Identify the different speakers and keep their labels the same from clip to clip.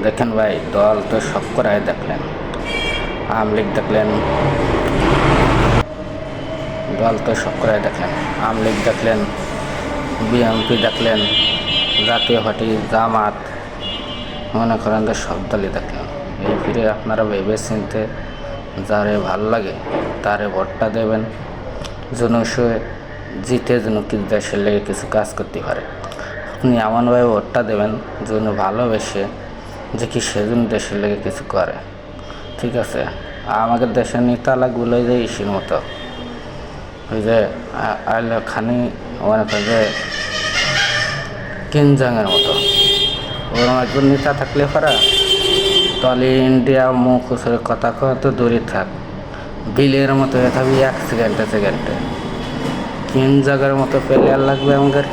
Speaker 1: দেখেন ভাই, দল তো সব করাই দেখলেন। আওয়ামী লীগ দেখলেন, দল তো সব করাই দেখলেন। আওয়ামী লীগ দেখলেন, বিএনপি দেখলেন, জাতীয় পার্টি, জামাত, মনে করেন যে সব দলই দেখলেন। এই ফিরে আপনারা ভেবে চিনতে যারে ভালো লাগে তারে ভোটটা দেবেন, যেন সে জিতে যেন কি দেশের লেগে কিছু কাজ করতে পারে। আপনি এমনভাবে ভোটটা দেবেন যেন ভালোবেসে যে কি সেজন্য দেশের লেগে কিছু করে। ঠিক আছে, আমাদের দেশের নেতা লাগগুলো যে ইসির মতো, ওই যে আইলে খানি মনে করেন যে কিনজাংয়ের মতো, ওরকম একজন নেতা থাকলে পারা তাহলে ইন্ডিয়া মুখ উসরে কথা কওয়া তো দূরে থাক, বিলের মতো হয়ে থাকবি এক সেকেন্ডে। কিনজাগের মতো প্লেয়ার লাগবে আমাদের।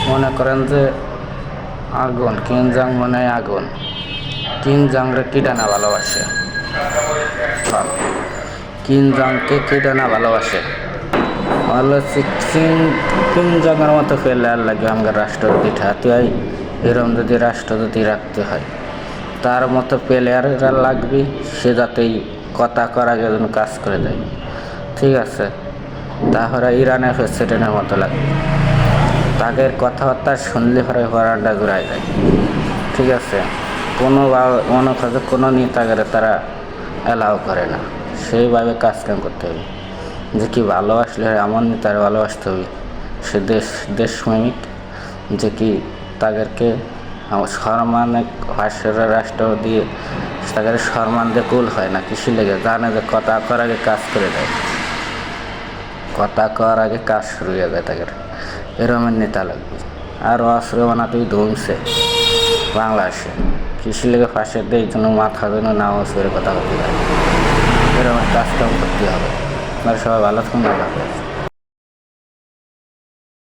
Speaker 1: মনে করেন যে আগুন, কিনজাং মানে আগুন। কিনজাংরে কিটা না ভালোবাসে, কিনজাংকে কিটা না ভালোবাসে, ভালো কিনজাংয়ের মতো প্লেয়ার লাগবে আমাদের রাষ্ট্রপতি ঠাতে হয়। এরকম যদি রাষ্ট্রপতি রাখতে হয় তার মতো প্লেয়াররা লাগবে, সে যাতেই কথা করার আগে যেন কাজ করে দেয়। ঠিক আছে, তাহলে ইরানের প্রেসিডেন্টের মতো লাগবে, তাদের কথাবার্তা শুনলে পরে হরানটা ঘুরাই যায়। ঠিক আছে, কোনো মনে করে কোনো নেতাকে তারা অ্যালাউ করে না, সেইভাবে কাজকাম করতে হবে। যে কি ভালোবাসলে এমন নেতারা ভালোবাসতে হবে, সে দেশপ্রেমিক, যে কি তাদেরকে সম্মানে ভাষ্যের রাষ্ট্র দিয়ে তাদের সম্মান দিয়ে কুল হয় না, কৃষি লেগে জানে যে কথা করার আগে কাজ করে দেয়, কথা করার আগে কাজ শুরু হয়ে যায় তাদের। এরকমের নেতা লাগবে। আর অস্ত্র বানাতেই ধমছে বাংলাদেশে, কৃষি লেগে ফাঁসের দিয়ে এই জন্য মাথা যেন না অস্ত্রের কথা বলতে পারে। এরকম কাজকাম করতে হবে। আপনারা সবাই ভালো থাকুন।